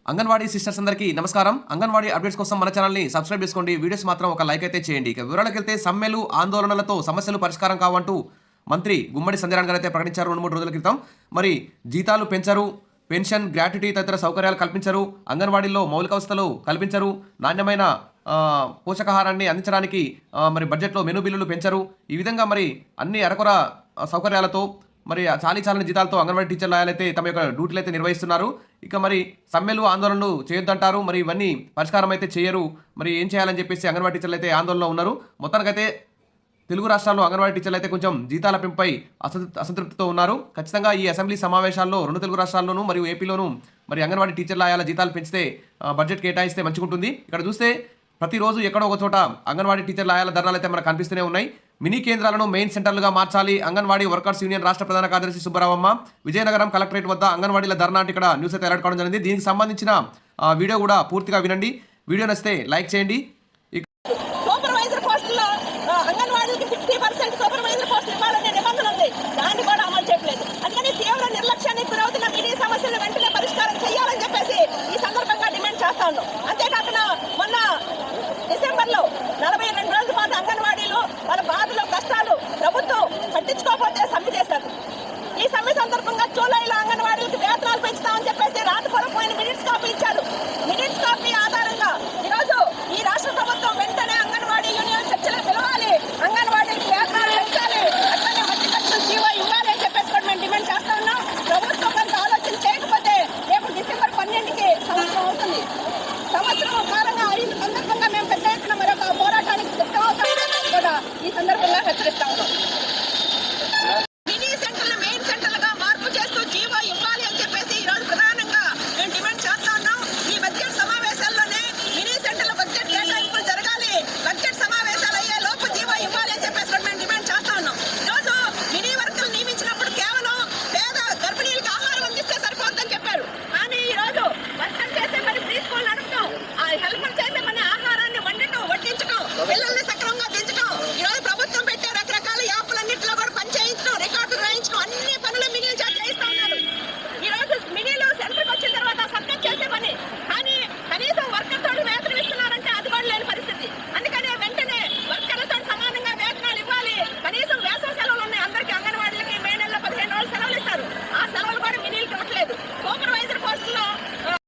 Anganwadi sisters అందరికీ నమస్కారం. Anganwadi updates కోసం మన ఛానల్‌ని సబ్స్క్రైబ్ చేసుకోండి. వీడియోస్ మాత్రం ఒక లైక్ అయితే చేయండి. ఇక వివరాలకెళ్తే సమ్మెలు, ఆందోళనలతో సమస్యలు పరిష్కారం కావంటూ మంత్రి గుమ్మడి సంజయ్ గారు అయితే ప్రకటించారు 2, 3 రోజుల క్రితం. మరి జీతాలు పెంచరు, పెన్షన్, గ్రాట్యుటీ తదితర సౌకర్యాలు కల్పించరు, అంగన్వాడీల్లో మౌలిక వసతులు కల్పించరు, నాణ్యమైన పోషకాహారాన్ని అందించడానికి మరి బడ్జెట్‌లో మెనూ బిల్లులు పెంచరు. ఈ విధంగా మరి అన్ని అరకొర సౌకర్యాలతో మరి చాలీచాలని జీతాలతో అంగన్వాడీ టీచర్లు అయితే తమ యొక్క డ్యూటీలు అయితే నిర్వహిస్తున్నారు. ఇక మరి సమ్మెలు, ఆందోళనలు చేయొద్దంటారు. మరి ఇవన్నీ పరిష్కారం అయితే చేయరు. మరి ఏం చేయాలని చెప్పేసి అంగన్వాడీ టీచర్లు అయితే ఆందోళనలో ఉన్నారు. మొత్తానికైతే తెలుగు రాష్ట్రాల్లో అంగన్వాడీ టీచర్లు అయితే కొంచెం జీతాల పెంపుపై అసంతృప్తితో ఉన్నారు. ఖచ్చితంగా ఈ అసెంబ్లీ సమావేశాల్లో 2 తెలుగు రాష్ట్రాల్లోనూ మరియు ఏపీలోనూ మరి అంగన్వాడీ టీచర్ల ఆయాల జీతాలు పెంచితే బడ్జెట్ కేటాయిస్తే మంచిగుంటుంది. ఇక్కడ చూస్తే ప్రతిరోజు ఎక్కడో ఒక చోట అంగన్వాడీ టీచర్ల ఆయాల ధర్నాలు అయితే మనకు కనిపిస్తూనే ఉన్నాయి. మినీ కేంద్రాలను మెయిన్ సెంటర్లుగా మార్చాలి. అంగన్వాడీ వర్కర్స్ యూనియన్ రాష్ట్ర ప్రధాన కార్యదర్శి సుబ్బరావమ్మ విజయనగరం కలెక్టరేట్ వద్ద అంగన్వాడీల ధర్నా అంటే ఇక్కడ న్యూస్ అయితే అలర్ట్ కావడం జరిగింది. దీనికి సంబంధించిన వీడియో కూడా పూర్తిగా వినండి. వీడియో నచ్చితే లైక్ చేయండి.